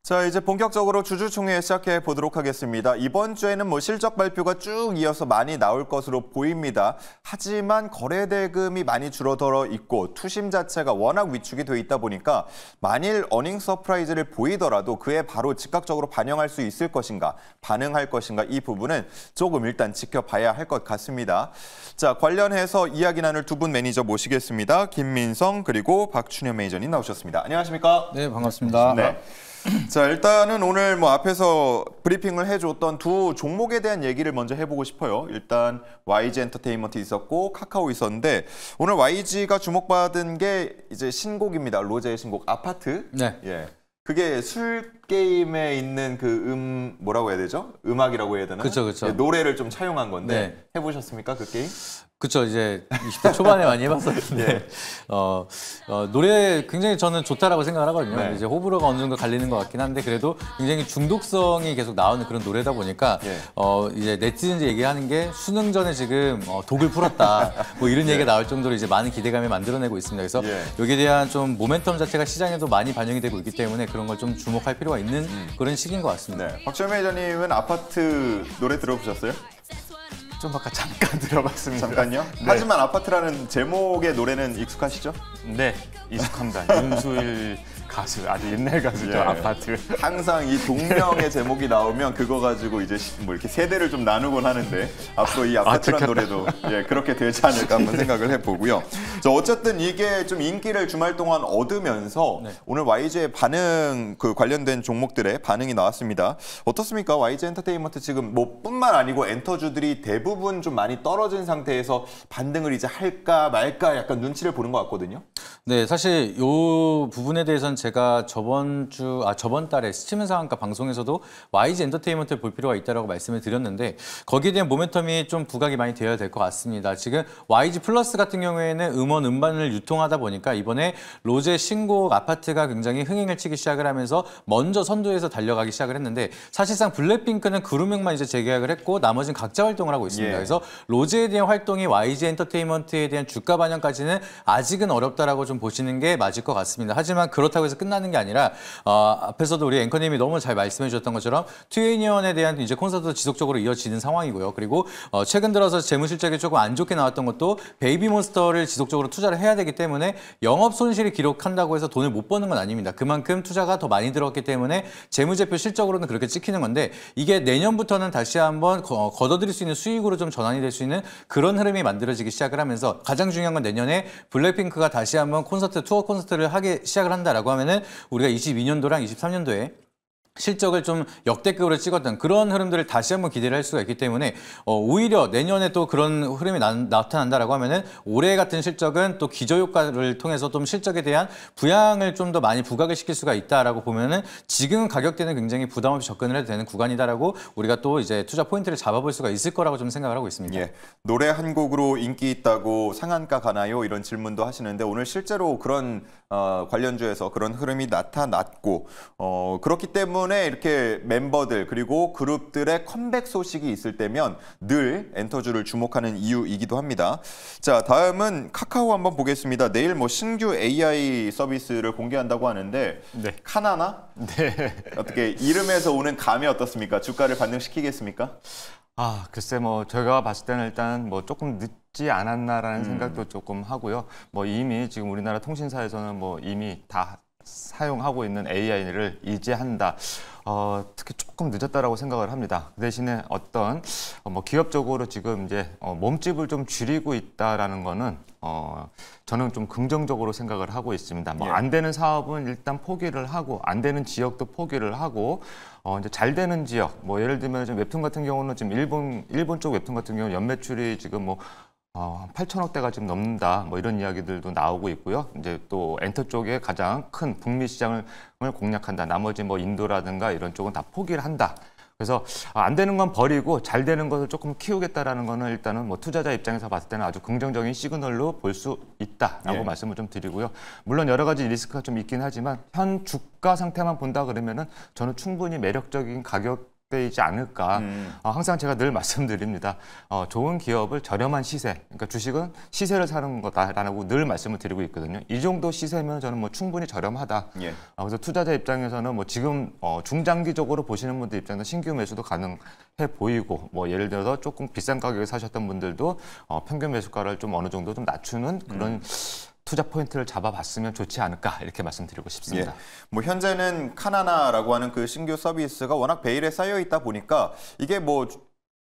자, 이제 본격적으로 주주총회 시작해 보도록 하겠습니다. 이번 주에는 실적 발표가 쭉 이어서 많이 나올 것으로 보입니다. 하지만 거래 대금이 많이 줄어들어 있고 투심 자체가 워낙 위축이 돼 있다 보니까 만일 어닝 서프라이즈를 보이더라도 그에 바로 즉각적으로 반영할 수 있을 것인가, 반응할 것인가 이 부분은 조금 일단 지켜봐야 할 것 같습니다. 자, 관련해서 이야기 나눌 두 분 매니저 모시겠습니다. 김민성 그리고 박춘현 매니저님 나오셨습니다. 안녕하십니까? 네, 반갑습니다. 네. 자, 일단은 오늘 앞에서 브리핑을 해줬던 두 종목에 대한 얘기를 먼저 해보고 싶어요. 일단 YG 엔터테인먼트 있었고 카카오 있었는데 오늘 YG가 주목받은 게 이제 신곡입니다. 로제의 신곡 아파트. 네. 예. 그게 술 게임에 있는 그 뭐라고 해야 되죠? 음악이라고 해야 되나? 그쵸. 예, 노래를 좀 차용한 건데 네. 해보셨습니까? 그 게임? 그쵸, 이제 20대 초반에 많이 해봤었는데 네. 노래 굉장히 저는 좋다라고 생각을 하거든요. 네. 이제 호불호가 어느 정도 갈리는 것 같긴 한데 그래도 굉장히 중독성이 계속 나오는 그런 노래다 보니까 네. 이제 네티즌들 얘기하는 게 수능 전에 지금 독을 풀었다 뭐 이런 얘기가 나올 정도로 이제 많은 기대감을 만들어내고 있습니다. 그래서 여기에 대한 좀 모멘텀 자체가 시장에도 많이 반영이 되고 있기 때문에 그런 걸 좀 주목할 필요가 있는 그런 시기인 것 같습니다. 네. 박지원 매니저님은 아파트 노래 들어보셨어요? 좀 아까 잠깐 들어봤습니다. 잠깐요? 네. 하지만 아파트라는 제목의 노래는 익숙하시죠? 네, 익숙합니다. 윤수일 가수, 아주 옛날 가수죠, 예. 아파트. 항상 이 동명의 제목이 나오면 그거 가지고 이제 이렇게 세대를 좀 나누곤 하는데 앞으로 이 아파트란 노래도 그렇게 되지 않을까 한번 생각을 해보고요. 자, 어쨌든 이게 좀 인기를 주말 동안 얻으면서 오늘 YG의 반응 관련된 종목들의 반응이 나왔습니다. 어떻습니까? YG 엔터테인먼트 지금 뿐만 아니고 엔터주들이 대부분 좀 많이 떨어진 상태에서 반등을 이제 할까 말까 약간 눈치를 보는 것 같거든요. 네, 사실 이 부분에 대해서는 제가 저번 달에 스치면 상한가 방송에서도 YG 엔터테인먼트를 볼 필요가 있다고 말씀을 드렸는데 거기에 대한 모멘텀이 좀 부각이 많이 되어야 될 것 같습니다. 지금 YG 플러스 같은 경우에는 음원, 음반을 유통하다 보니까 이번에 로제 신곡 아파트가 굉장히 흥행을 치기 시작을 하면서 먼저 선두에서 달려가기 시작을 했는데 사실상 블랙핑크는 그룹명만 이제 재계약을 했고 나머지는 각자 활동을 하고 있습니다. 그래서 로제에 대한 활동이 YG 엔터테인먼트에 대한 주가 반영까지는 아직은 어렵다라고 좀 보시는 게 맞을 것 같습니다. 하지만 그렇다고 해서 끝나는 게 아니라 앞에서도 우리 앵커님이 너무 잘 말씀해 주셨던 것처럼 2NE1에 대한 이제 콘서트도 지속적으로 이어지는 상황이고요. 그리고 최근 들어서 재무 실적이 조금 안 좋게 나왔던 것도 베이비몬스터를 지속적으로 투자를 해야 되기 때문에 영업 손실이 기록한다고 해서 돈을 못 버는 건 아닙니다. 그만큼 투자가 더 많이 들었기 때문에 재무제표 실적으로는 그렇게 찍히는 건데 이게 내년부터는 다시 한번 걷어들일 수 있는 수익으로 좀 전환이 될 수 있는 그런 흐름이 만들어지기 시작을 하면서 가장 중요한 건 내년에 블랙핑크가 다시 한번 투어 콘서트를 하기 시작을 한다라고 하면은 우리가 22년도랑 23년도에 실적을 좀 역대급으로 찍었던 그런 흐름들을 다시 한번 기대를 할 수가 있기 때문에 오히려 내년에 또 그런 흐름이 나타난다라고 하면은 올해 같은 실적은 또 기저효과를 통해서 좀 실적에 대한 부양을 좀 더 많이 부각을 시킬 수가 있다라고 보면은 지금 가격대는 굉장히 부담 없이 접근을 해도 되는 구간이다라고 우리가 또 이제 투자 포인트를 잡아볼 수가 있을 거라고 좀 생각을 하고 있습니다. 예, 노래 한 곡으로 인기 있다고 상한가 가나요? 이런 질문도 하시는데 오늘 실제로 그런 관련주에서 그런 흐름이 나타났고 그렇기 때문에 이렇게 멤버들 그리고 그룹들의 컴백 소식이 있을 때면 늘 엔터주를 주목하는 이유이기도 합니다. 자, 다음은 카카오 한번 보겠습니다. 내일 신규 AI 서비스를 공개한다고 하는데 카나나? 네. 어떻게 이름에서 오는 감이 어떻습니까? 주가를 반등시키겠습니까? 글쎄 제가 봤을 때는 일단 조금 늦지 않았나라는 생각도 조금 하고요. 이미 지금 우리나라 통신사에서는 이미 다 사용하고 있는 AI를 이제 한다. 특히 조금 늦었다라고 생각을 합니다. 그 대신에 어떤 기업적으로 지금 이제 몸집을 좀 줄이고 있다라는 거는 저는 좀 긍정적으로 생각을 하고 있습니다. 안 되는 사업은 일단 포기를 하고 안 되는 지역도 포기를 하고 이제 잘 되는 지역 예를 들면 좀 웹툰 같은 경우는 지금 일본 쪽 웹툰 같은 경우 연매출이 지금 8천억대가 지금 넘는다 이런 이야기들도 나오고 있고요. 이제 또 엔터 쪽에 가장 큰 북미 시장을 공략한다. 나머지 인도라든가 이런 쪽은 다 포기를 한다. 그래서 안 되는 건 버리고 잘 되는 것을 조금 키우겠다라는 거는 일단은 투자자 입장에서 봤을 때는 아주 긍정적인 시그널로 볼 수 있다라고 말씀을 좀 드리고요. 물론 여러 가지 리스크가 좀 있긴 하지만 현 주가 상태만 본다 그러면은 저는 충분히 매력적인 가격 되지 않을까. 항상 제가 늘 말씀드립니다. 좋은 기업을 저렴한 시세, 그러니까 주식은 시세를 사는 거다라고 늘 말씀을 드리고 있거든요. 이 정도 시세면 저는 뭐 충분히 저렴하다. 예. 그래서 투자자 입장에서는 뭐 지금 중장기적으로 보시는 분들 입장에서 신규 매수도 가능해 보이고, 뭐 예를 들어서 조금 비싼 가격에 사셨던 분들도 평균 매수가를 좀 어느 정도 좀 낮추는 그런 투자 포인트를 잡아봤으면 좋지 않을까 이렇게 말씀드리고 싶습니다. 예. 뭐 현재는 카나나라고 하는 그 신규 서비스가 워낙 베일에 쌓여 있다 보니까 이게 뭐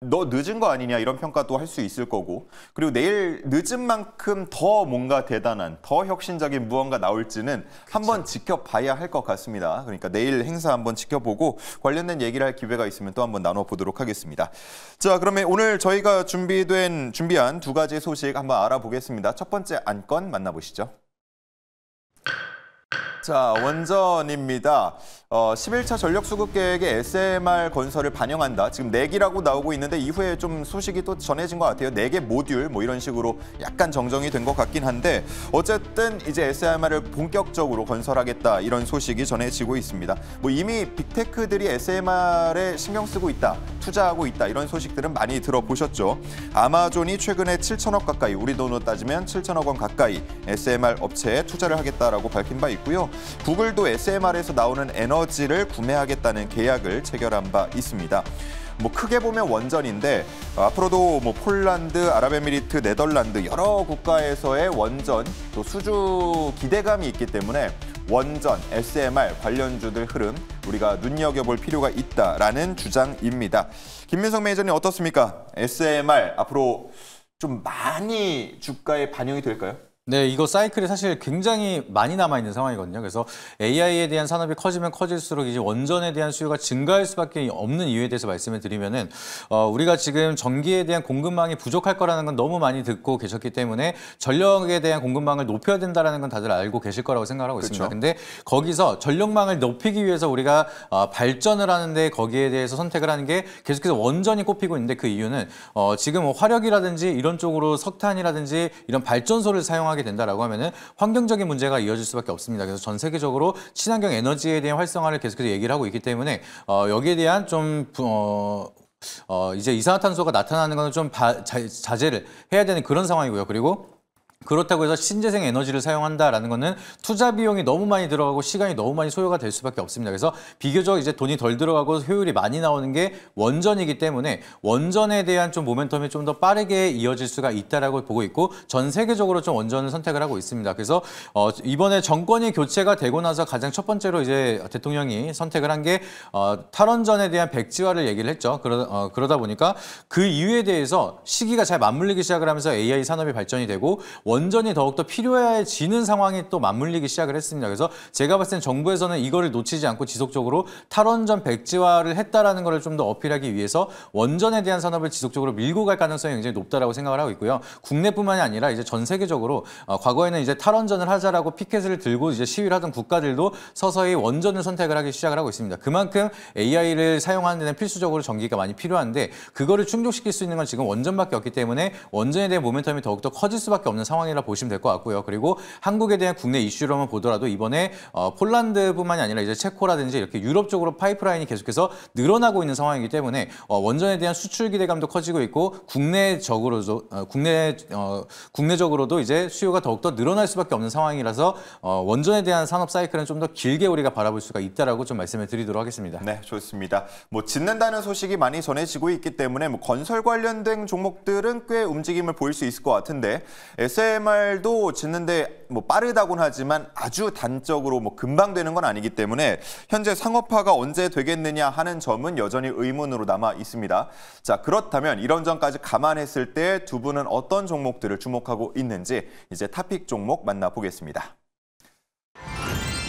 너 늦은 거 아니냐 이런 평가도 할 수 있을 거고, 그리고 내일 늦은 만큼 더 뭔가 대단한 더 혁신적인 무언가 나올지는 한번 지켜봐야 할 것 같습니다. 그러니까 내일 행사 한번 지켜보고 관련된 얘기를 할 기회가 있으면 또 한번 나눠보도록 하겠습니다. 자, 그러면 오늘 저희가 준비한 두 가지 소식 한번 알아보겠습니다. 첫 번째 안건 만나보시죠. 자, 원전입니다. 11차 전력수급계획의 SMR 건설을 반영한다. 지금 4기라고 나오고 있는데 이후에 좀 소식이 또 전해진 것 같아요. 4개 모듈 뭐 이런 식으로 약간 정정이 된 것 같긴 한데 어쨌든 이제 SMR을 본격적으로 건설하겠다 이런 소식이 전해지고 있습니다. 뭐 이미 빅테크들이 SMR에 신경 쓰고 있다, 투자하고 있다 이런 소식들은 많이 들어보셨죠. 아마존이 최근에 7천억 가까이, 우리 돈으로 따지면 7천억 원 가까이 SMR 업체에 투자를 하겠다라고 밝힌 바 있고요. 구글도 SMR에서 나오는 에너지를 구매하겠다는 계약을 체결한 바 있습니다. 뭐 크게 보면 원전인데 앞으로도 뭐 폴란드, 아랍에미리트, 네덜란드 여러 국가에서의 원전 또 수주 기대감이 있기 때문에 원전, SMR 관련주들 흐름 우리가 눈여겨볼 필요가 있다라는 주장입니다. 김민석 매니저님 어떻습니까? SMR 앞으로 좀 많이 주가에 반영이 될까요? 네, 이거 사이클이 사실 굉장히 많이 남아있는 상황이거든요. 그래서 AI에 대한 산업이 커지면 커질수록 이제 원전에 대한 수요가 증가할 수밖에 없는 이유에 대해서 말씀을 드리면은, 우리가 지금 전기에 대한 공급망이 부족할 거라는 건 너무 많이 듣고 계셨기 때문에 전력에 대한 공급망을 높여야 된다는 건 다들 알고 계실 거라고 생각하고 있습니다. 근데 거기서 전력망을 높이기 위해서 우리가 발전을 하는데 거기에 대해서 선택을 하는 게 계속해서 원전이 꼽히고 있는데 그 이유는 지금 화력이라든지 이런 쪽으로 석탄이라든지 이런 발전소를 사용하게 된다라고 하면은 환경적인 문제가 이어질 수밖에 없습니다. 그래서 전 세계적으로 친환경 에너지에 대한 활성화를 계속해서 얘기를 하고 있기 때문에 여기에 대한 좀 이제 이산화탄소가 나타나는 거는 좀 자제를 해야 되는 그런 상황이고요. 그리고 그렇다고 해서 신재생 에너지를 사용한다라는 거는 투자 비용이 너무 많이 들어가고 시간이 너무 많이 소요가 될 수밖에 없습니다. 그래서 비교적 이제 돈이 덜 들어가고 효율이 많이 나오는 게 원전이기 때문에 원전에 대한 좀 모멘텀이 좀 더 빠르게 이어질 수가 있다라고 보고 있고 전 세계적으로 좀 원전을 선택을 하고 있습니다. 그래서 이번에 정권이 교체가 되고 나서 가장 첫 번째로 이제 대통령이 선택을 한 게 탈원전에 대한 백지화를 얘기를 했죠. 그러다 보니까 그 이유에 대해서 시기가 잘 맞물리기 시작을 하면서 AI 산업이 발전이 되고 원전이 더욱더 필요해지는 상황이 또 맞물리기 시작을 했습니다. 그래서 제가 봤을 땐 정부에서는 이거를 놓치지 않고 지속적으로 탈원전 백지화를 했다라는 거를 좀 더 어필하기 위해서 원전에 대한 산업을 지속적으로 밀고 갈 가능성이 굉장히 높다라고 생각을 하고 있고요. 국내뿐만이 아니라 이제 전 세계적으로 과거에는 이제 탈원전을 하자라고 피켓을 들고 이제 시위를 하던 국가들도 서서히 원전을 선택을 하기 시작을 하고 있습니다. 그만큼 AI를 사용하는 데는 필수적으로 전기가 많이 필요한데 그거를 충족시킬 수 있는 건 지금 원전밖에 없기 때문에 원전에 대한 모멘텀이 더욱더 커질 수밖에 없는 상황이라 보시면 될 것 같고요. 그리고 한국에 대한 국내 이슈로만 보더라도 이번에 폴란드뿐만이 아니라 이제 체코라든지 이렇게 유럽 쪽으로 파이프라인이 계속해서 늘어나고 있는 상황이기 때문에 원전에 대한 수출 기대감도 커지고 있고 국내적으로도 이제 수요가 더욱더 늘어날 수밖에 없는 상황이라서 원전에 대한 산업 사이클은 좀 더 길게 우리가 바라볼 수가 있다라고 좀 말씀을 드리도록 하겠습니다. 네, 좋습니다. 뭐 짓는다는 소식이 많이 전해지고 있기 때문에 뭐 건설 관련된 종목들은 꽤 움직임을 보일 수 있을 것 같은데 SMR도 짓는데 뭐 빠르다고는 하지만 아주 단적으로 뭐 금방 되는 건 아니기 때문에 현재 상업화가 언제 되겠느냐 하는 점은 여전히 의문으로 남아 있습니다. 자, 그렇다면 이런 점까지 감안했을 때 두 분은 어떤 종목들을 주목하고 있는지 이제 탑픽 종목 만나보겠습니다.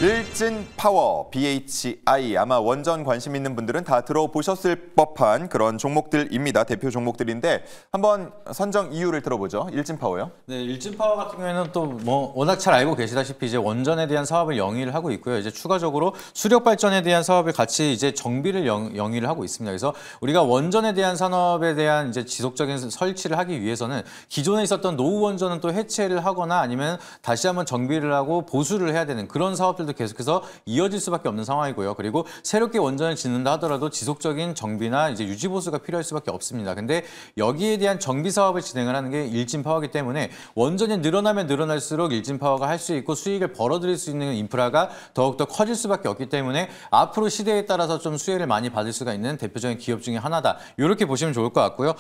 일진파워, BHI 아마 원전 관심 있는 분들은 다 들어보셨을 법한 그런 종목들입니다. 대표 종목들인데 한번 선정 이유를 들어보죠. 일진파워요. 네, 일진파워 같은 경우에는 또 뭐 워낙 잘 알고 계시다시피 이제 원전에 대한 사업을 영위를 하고 있고요. 이제 추가적으로 수력 발전에 대한 사업을 같이 이제 정비를 영위를 하고 있습니다. 그래서 우리가 원전에 대한 산업에 대한 이제 지속적인 설치를 하기 위해서는 기존에 있었던 노후 원전은 또 해체를 하거나 아니면 다시 한번 정비를 하고 보수를 해야 되는 그런 사업들 사업들도 계속해서 이어질 수밖에 없는 상황이고요. 그리고 새롭게 원전을 짓는다 하더라도 지속적인 정비나 이제 유지 보수가 필요할 수밖에 없습니다. 근데 여기에 대한 정비 사업을 진행을 하는 게 일진파워이기 때문에 원전이 늘어나면 늘어날수록 일진파워가 할 수 있고 수익을 벌어들일 수 있는 인프라가 더욱더 커질 수밖에 없기 때문에 앞으로 시대에 따라서 좀 수혜를 많이 받을 수가 있는 대표적인 기업 중에 하나다. 이렇게 보시면 좋을 것 같고요.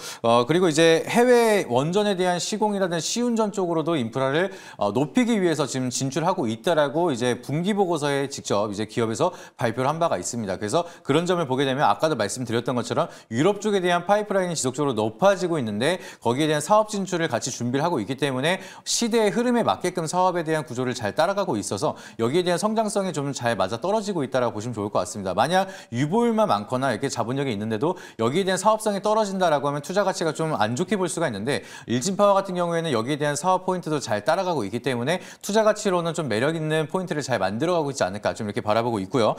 그리고 이제 해외 원전에 대한 시공이라든지 시운전 쪽으로도 인프라를 높이기 위해서 지금 진출하고 있다라고 이제 분기 보고서에 직접 이제 기업에서 발표를 한 바가 있습니다. 그래서 그런 점을 보게 되면 아까도 말씀드렸던 것처럼 유럽 쪽에 대한 파이프라인이 지속적으로 높아지고 있는데 거기에 대한 사업 진출을 같이 준비를 하고 있기 때문에 시대의 흐름에 맞게끔 사업에 대한 구조를 잘 따라가고 있어서 여기에 대한 성장성이 좀 잘 맞아 떨어지고 있다라고 보시면 좋을 것 같습니다. 만약 유보율만 많거나 이렇게 자본력이 있는데도 여기에 대한 사업성이 떨어진다라고 하면 투자 가치가 좀 안 좋게 볼 수가 있는데 일진파워 같은 경우에는 여기에 대한 사업 포인트도 잘 따라가고 있기 때문에 투자 가치로는 좀 매력 있는 포인트를 잘 만들어가고 있지 않을까 좀 이렇게 바라보고 있고요.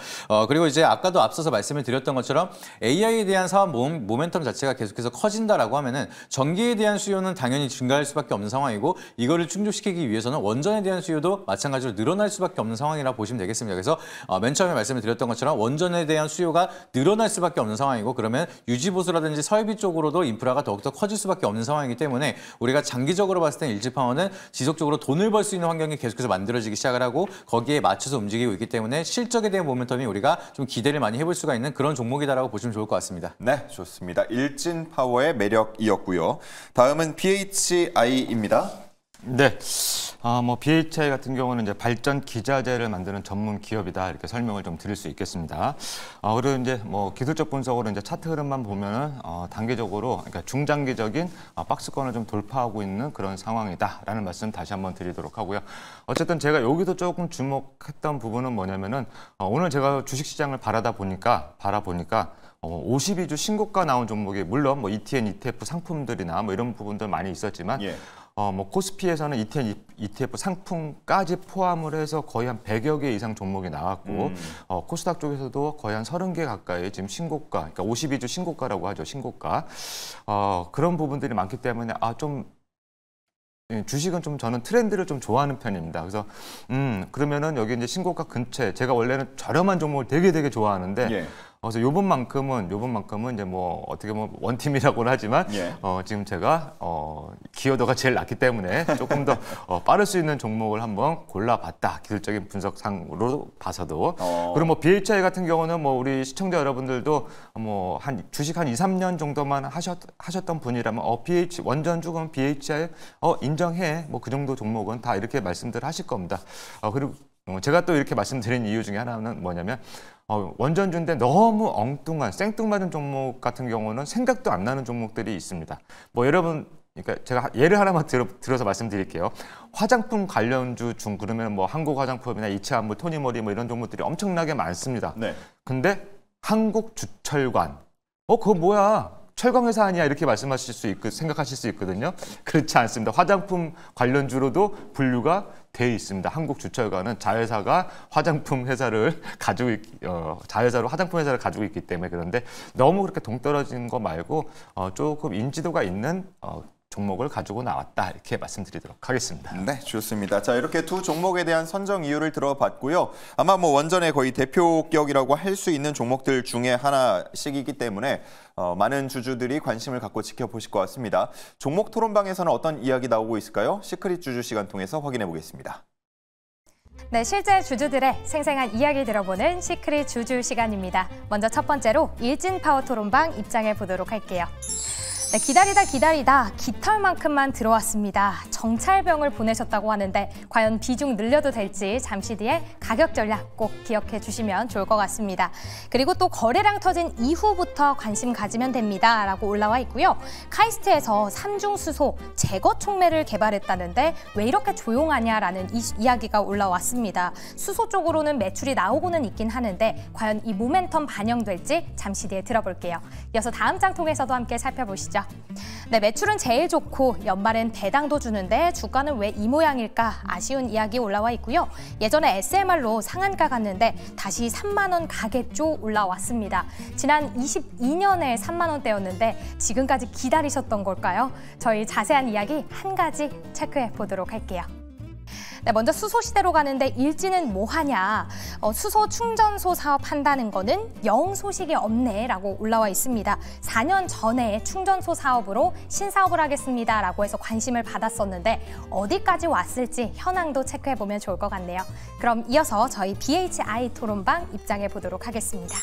그리고 이제 아까도 앞서서 말씀을 드렸던 것처럼 AI에 대한 사업 모멘텀 자체가 계속해서 커진다라고 하면은 전기에 대한 수요는 당연히 증가할 수밖에 없는 상황이고 이거를 충족시키기 위해서는 원전에 대한 수요도 마찬가지로 늘어날 수밖에 없는 상황이라 보시면 되겠습니다. 그래서 맨 처음에 말씀을 드렸던 것처럼 원전에 대한 수요가 늘어날 수밖에 없는 상황이고 그러면 유지보수라든지 설비 쪽으로도 인프라가 더욱더 커질 수밖에 없는 상황이기 때문에 우리가 장기적으로 봤을 때 일진파워는 지속적으로 돈을 벌 수 있는 환경이 계속해서 만들어지기 시작을 하고 거기에 맞춰서 움직이고 있기 때문에 실적에 대한 모멘텀이 우리가 좀 기대를 많이 해볼 수가 있는 그런 종목이다라고 보시면 좋을 것 같습니다. 네, 좋습니다. 일진파워의 매력이었고요. 다음은 BHI입니다. 네, 뭐 BHI 같은 경우는 이제 발전 기자재를 만드는 전문 기업이다 이렇게 설명을 좀 드릴 수 있겠습니다. 그리고 이제 뭐 기술적 분석으로 이제 차트 흐름만 보면은 단계적으로 그러니까 중장기적인 박스권을 좀 돌파하고 있는 그런 상황이다라는 말씀 다시 한번 드리도록 하고요. 어쨌든 제가 여기도 조금 주목했던 부분은 뭐냐면은 오늘 제가 주식시장을 바라보니까 52주 신고가 나온 종목이 물론 뭐 ETN, ETF 상품들이나 뭐 이런 부분들 많이 있었지만. 예. 뭐 코스피에서는 ETN, ETF 상품까지 포함을 해서 거의 한 100여 개 이상 종목이 나왔고 코스닥 쪽에서도 거의 한 30개 가까이 지금 신고가, 그러니까 52주 신고가라고 하죠, 신고가. 그런 부분들이 많기 때문에 좀 주식은 좀 저는 트렌드를 좀 좋아하는 편입니다. 그래서 그러면은 여기 이제 신고가 근처에 제가 원래는 저렴한 종목을 되게 좋아하는데 예. 그래서 요번만큼은 이제 뭐 어떻게 보면 원팀이라고는 하지만 예. 지금 제가 기여도가 제일 낮기 때문에 조금 더 빠를 수 있는 종목을 한번 골라봤다. 기술적인 분석상으로 봐서도. 그리고 뭐 BHI 같은 경우는 뭐 우리 시청자 여러분들도 뭐 주식 한 2, 3년 정도만 하셨던 분이라면 원전 죽은 BHI 인정해. 뭐 그 정도 종목은 다 이렇게 말씀들 하실 겁니다. 그리고 제가 또 이렇게 말씀드린 이유 중에 하나는 뭐냐면 원전주인데 너무 엉뚱한 생뚱맞은 종목 같은 경우는 생각도 안 나는 종목들이 있습니다. 뭐 여러분, 그러니까 제가 예를 하나만 들어서 말씀드릴게요. 화장품 관련주 중 그러면 뭐 한국화장품이나 이치한물, 토니모리 뭐 이런 종목들이 엄청나게 많습니다. 네. 근데 한국주철관, 그거 뭐야? 철강회사 아니야? 이렇게 말씀하실 수 있고 생각하실 수 있거든요. 그렇지 않습니다. 화장품 관련주로도 분류가 돼 있습니다. 한국주철관은 자회사가 화장품 회사를 자회사로 화장품 회사를 가지고 있기 때문에 그런데 너무 그렇게 동떨어진 거 말고 조금 인지도가 있는 종목을 가지고 나왔다 이렇게 말씀드리도록 하겠습니다. 네, 좋습니다. 자, 이렇게 두 종목에 대한 선정 이유를 들어봤고요. 아마 뭐 원전의 거의 대표격이라고 할 수 있는 종목들 중에 하나씩이기 때문에 많은 주주들이 관심을 갖고 지켜보실 것 같습니다. 종목 토론방에서는 어떤 이야기 나오고 있을까요? 시크릿 주주 시간 통해서 확인해 보겠습니다. 네, 실제 주주들의 생생한 이야기 들어보는 시크릿 주주 시간입니다. 먼저 첫 번째로 일진파워 토론방 입장해 보도록 할게요. 네, 기다리다 깃털만큼만 들어왔습니다. 정찰병을 보내셨다고 하는데 과연 비중 늘려도 될지 잠시 뒤에 가격 전략 꼭 기억해 주시면 좋을 것 같습니다. 그리고 또 거래량 터진 이후부터 관심 가지면 됩니다. 라고 올라와 있고요. 카이스트에서 삼중수소 제거 촉매를 개발했다는데 왜 이렇게 조용하냐라는 이야기가 올라왔습니다. 수소 쪽으로는 매출이 나오고는 있긴 하는데 과연 이 모멘텀 반영될지 잠시 뒤에 들어볼게요. 이어서 다음 장 통해서도 함께 살펴보시죠. 네, 매출은 제일 좋고 연말엔 배당도 주는데 주가는 왜 이 모양일까 아쉬운 이야기 올라와 있고요. 예전에 SMR로 상한가 갔는데 다시 3만 원 가겠죠 올라왔습니다. 지난 22년에 3만 원대였는데 지금까지 기다리셨던 걸까요? 저희 자세한 이야기 한 가지 체크해 보도록 할게요. 네, 먼저 수소시대로 가는데 일진은 뭐 하냐? 수소 충전소 사업 한다는 거는 영 소식이 없네라고 올라와 있습니다. 4년 전에 충전소 사업으로 신사업을 하겠습니다라고 해서 관심을 받았었는데 어디까지 왔을지 현황도 체크해보면 좋을 것 같네요. 그럼 이어서 저희 BHI 토론방 입장해 보도록 하겠습니다.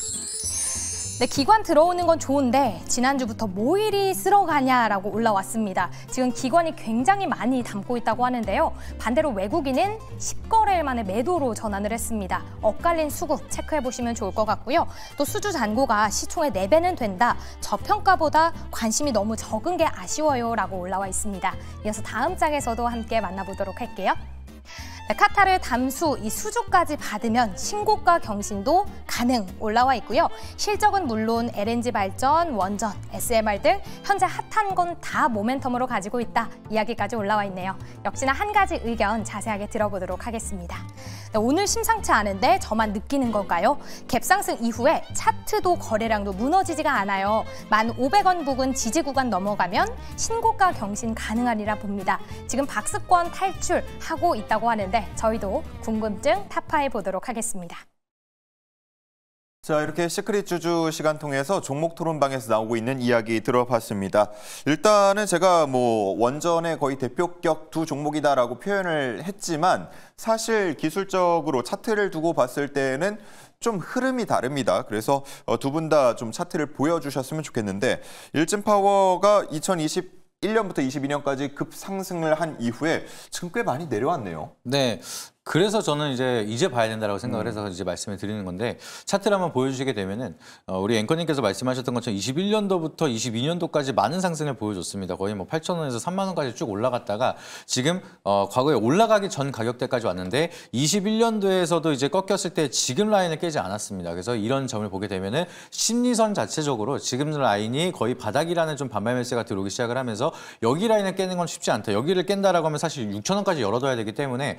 네, 기관 들어오는 건 좋은데 지난주부터 뭐 일이 쓸어가냐라고 올라왔습니다. 지금 기관이 굉장히 많이 담고 있다고 하는데요. 반대로 외국인은 10거래일 만에 매도로 전환을 했습니다. 엇갈린 수급 체크해보시면 좋을 것 같고요. 또 수주 잔고가 시총의 4배는 된다. 저평가보다 관심이 너무 적은 게 아쉬워요라고 올라와 있습니다. 이어서 다음 장에서도 함께 만나보도록 할게요. 네, 카타르 담수 이 수주까지 받으면 신고가 경신도 가능 올라와 있고요. 실적은 물론 LNG 발전, 원전, SMR 등 현재 핫한 건 다 모멘텀으로 가지고 있다. 이야기까지 올라와 있네요. 역시나 한 가지 의견 자세하게 들어보도록 하겠습니다. 네, 오늘 심상치 않은데 저만 느끼는 건가요? 갭상승 이후에 차트도 거래량도 무너지지가 않아요. 1,500원 부근 지지 구간 넘어가면 신고가 경신 가능하리라 봅니다. 지금 박스권 탈출하고 있다고 하는데 저희도 궁금증 타파해 보도록 하겠습니다. 자, 이렇게 시크릿 주주 시간 통해서 종목 토론방에서 나오고 있는 이야기 들어봤습니다. 일단은 제가 원전의 거의 대표격 두 종목이다라고 표현을 했지만 사실 기술적으로 차트를 두고 봤을 때는 좀 흐름이 다릅니다. 그래서 두 분 다 좀 차트를 보여주셨으면 좋겠는데 일진파워가 2021년부터 22년까지 급상승을 한 이후에 지금 꽤 많이 내려왔네요. 네. 그래서 저는 이제 봐야 된다라고 생각을 해서 이제 말씀을 드리는 건데 차트를 한번 보여주시게 되면은 우리 앵커님께서 말씀하셨던 것처럼 21년도부터 22년도까지 많은 상승을 보여줬습니다. 거의 8,000원에서 3만 원까지 쭉 올라갔다가 지금 과거에 올라가기 전 가격대까지 왔는데 21년도에서도 이제 꺾였을 때 지금 라인을 깨지 않았습니다. 그래서 이런 점을 보게 되면은 심리선 자체적으로 지금 라인이 거의 바닥이라는 좀 반발 매수가 들어오기 시작을 하면서 여기 라인을 깨는 건 쉽지 않다. 여기를 깬다라고 하면 사실 6,000원까지 열어둬야 되기 때문에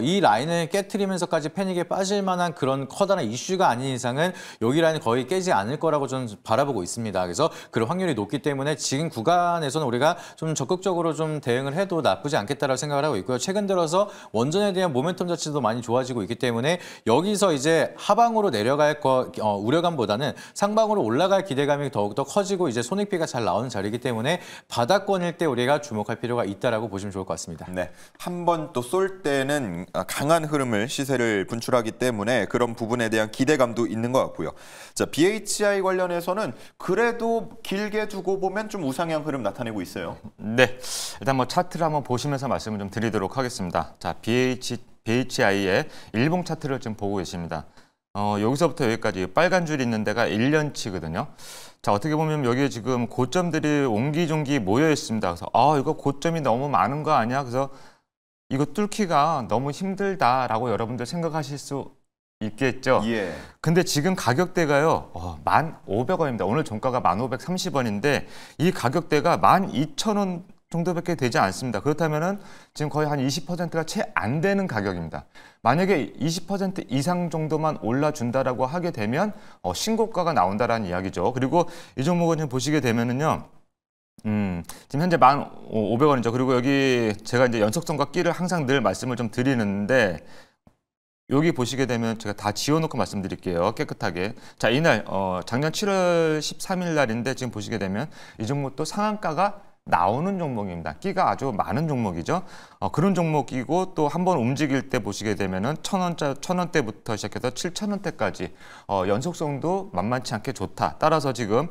이 라인을 깨트리면서까지 패닉에 빠질 만한 그런 커다란 이슈가 아닌 이상은 여기 라인이 거의 깨지 않을 거라고 저는 바라보고 있습니다. 그래서 그럴 확률이 높기 때문에 지금 구간에서는 우리가 좀 적극적으로 좀 대응을 해도 나쁘지 않겠다라고 생각을 하고 있고요. 최근 들어서 원전에 대한 모멘텀 자체도 많이 좋아지고 있기 때문에 여기서 이제 하방으로 내려갈 우려감보다는 상방으로 올라갈 기대감이 더욱더 커지고 이제 손익비가 잘 나오는 자리이기 때문에 바닥권일 때 우리가 주목할 필요가 있다라고 보시면 좋을 것 같습니다. 네, 한 번 또 쏠 때는 강한 흐름을 시세를 분출하기 때문에 그런 부분에 대한 기대감도 있는 것 같고요. 자, BHI 관련해서는 그래도 길게 두고 보면 좀 우상향 흐름 나타내고 있어요. 네, 일단 차트를 한번 보시면서 말씀을 좀 드리도록 하겠습니다. 자, BHI의 일봉 차트를 지금 보고 계십니다. 여기서부터 여기까지 빨간 줄이 있는 데가 1년치거든요. 자, 어떻게 보면 여기에 지금 고점들이 옹기종기 모여 있습니다. 그래서 이거 고점이 너무 많은 거 아니야? 그래서 이거 뚫기가 너무 힘들다라고 여러분들 생각하실 수 있겠죠. 예. 근데 지금 가격대가요. 1,500원입니다. 오늘 종가가 1,530원인데 이 가격대가 12,000원 정도밖에 되지 않습니다. 그렇다면은 지금 거의 한 20%가 채 안 되는 가격입니다. 만약에 20% 이상 정도만 올라준다라고 하게 되면 신고가가 나온다라는 이야기죠. 그리고 이 종목은 지금 보시게 되면은요. 지금 현재 1,500원이죠. 그리고 여기 제가 이제 연속성과 끼를 항상 늘 말씀을 좀 드리는데 여기 보시게 되면 제가 다 지워놓고 말씀드릴게요. 깨끗하게. 자, 이날 작년 7월 13일 날인데 지금 보시게 되면 이 종목도 상한가가 나오는 종목입니다. 끼가 아주 많은 종목이죠. 그런 종목이고 또 한번 움직일 때 보시게 되면은 1,000원대부터 시작해서 7,000원대까지 연속성도 만만치 않게 좋다. 따라서 지금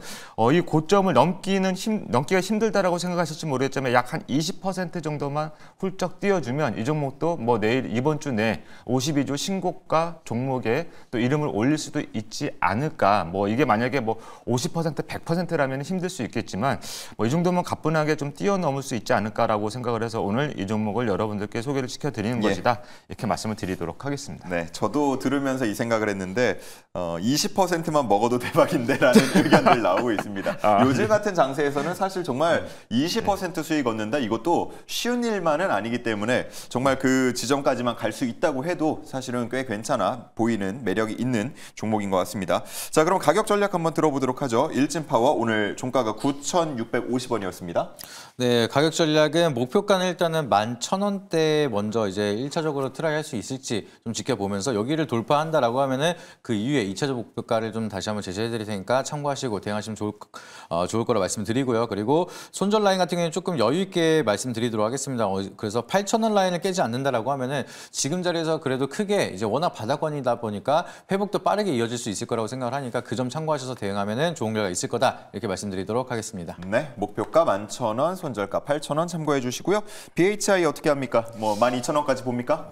이 고점을 넘기가 힘들다라고 생각하실지 모르겠지만 약 한 20% 정도만 훌쩍 띄워주면 이 종목도 내일 이번 주 내 52주 신고가 종목에 또 이름을 올릴 수도 있지 않을까. 이게 만약에 50% 100%라면 힘들 수 있겠지만 이 정도면 가뿐하게 좀 뛰어넘을 수 있지 않을까라고 생각을 해서 오늘 이 종목을 여러분들께 소개를 시켜드리는 것이다. 이렇게 말씀을 드리도록 하겠습니다. 네, 저도 들으면서 이 생각을 했는데 20%만 먹어도 대박인데라는 의견들 나오고 있습니다. 요즘 같은 장세에서는 사실 정말 20% 수익 얻는다. 이것도 쉬운 일만은 아니기 때문에 정말 그 지점까지만 갈 수 있다고 해도 사실은 꽤 괜찮아 보이는 매력이 있는 종목인 것 같습니다. 자, 그럼 가격 전략 한번 들어보도록 하죠. 일진파워 오늘 종가가 9,650원이었습니다. 네, 가격 전략은 목표가는 일단은 11,000원대 먼저 이제 1차적으로 트라이 할 수 있을지 좀 지켜보면서 여기를 돌파한다라고 하면은 그 이후에 2차적 목표가를 좀 다시 한번 제시해 드릴 테니까 참고하시고 대응하시면 좋을 거라 말씀드리고요. 그리고 손절 라인 같은 경우는 조금 여유 있게 말씀드리도록 하겠습니다. 그래서 8,000원 라인을 깨지 않는다라고 하면은 지금 자리에서 그래도 크게 이제 워낙 바닥권이다 보니까 회복도 빠르게 이어질 수 있을 거라고 생각을 하니까 그 점 참고하셔서 대응하면은 좋은 결과 있을 거다 이렇게 말씀드리도록 하겠습니다. 네, 목표가 11,000원, 손절가 8,000원 참고해 주시고요. BHI 어떻게 합니까? 뭐 12,000원까지 봅니까?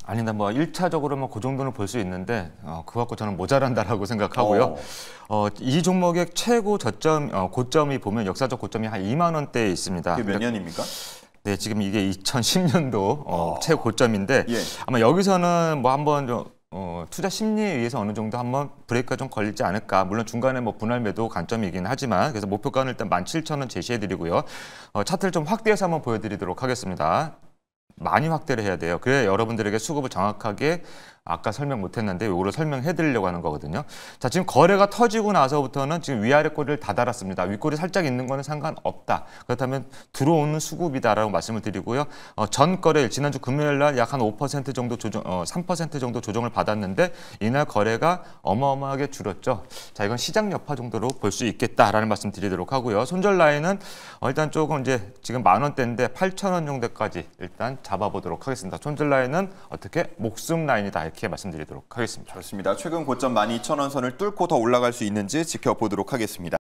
아니다, 뭐 1차적으로 뭐 그 정도는 볼 수 있는데 그거 갖고 저는 모자란다라고 생각하고요. 이 종목의 최고 저점, 고점이 보면 역사적 고점이 한 2만 원대에 있습니다. 그게 몇 년입니까? 네, 지금 이게 2010년도 최고점인데 예. 아마 여기서는 뭐 한번 좀 투자 심리에 의해서 어느 정도 한번 브레이크가 좀 걸리지 않을까. 물론 중간에 뭐 분할 매도 관점이긴 하지만 그래서 목표가는 일단 17,000원 제시해드리고요. 차트를 좀 확대해서 한번 보여드리도록 하겠습니다. 많이 확대를 해야 돼요. 그래야 여러분들에게 수급을 정확하게 아까 설명 못했는데 이거를 설명해 드리려고 하는 거거든요. 자, 지금 거래가 터지고 나서부터는 지금 위아래 꼬리를 다 달았습니다. 윗꼬리 살짝 있는 거는 상관없다. 그렇다면 들어오는 수급이다라고 말씀을 드리고요. 전 거래일 지난주 금요일 날 약 한 5% 정도 조정, 3% 정도 조정을 받았는데 이날 거래가 어마어마하게 줄었죠. 자, 이건 시장 여파 정도로 볼 수 있겠다라는 말씀 드리도록 하고요. 손절 라인은 일단 조금 이제 지금 10,000원대인데 8,000원 정도까지 일단 잡아보도록 하겠습니다. 손절 라인은 어떻게 목숨 라인이다. 이렇게 말씀드리도록 하겠습니다. 좋습니다. 최근 고점 12,000원 선을 뚫고 더 올라갈 수 있는지 지켜보도록 하겠습니다.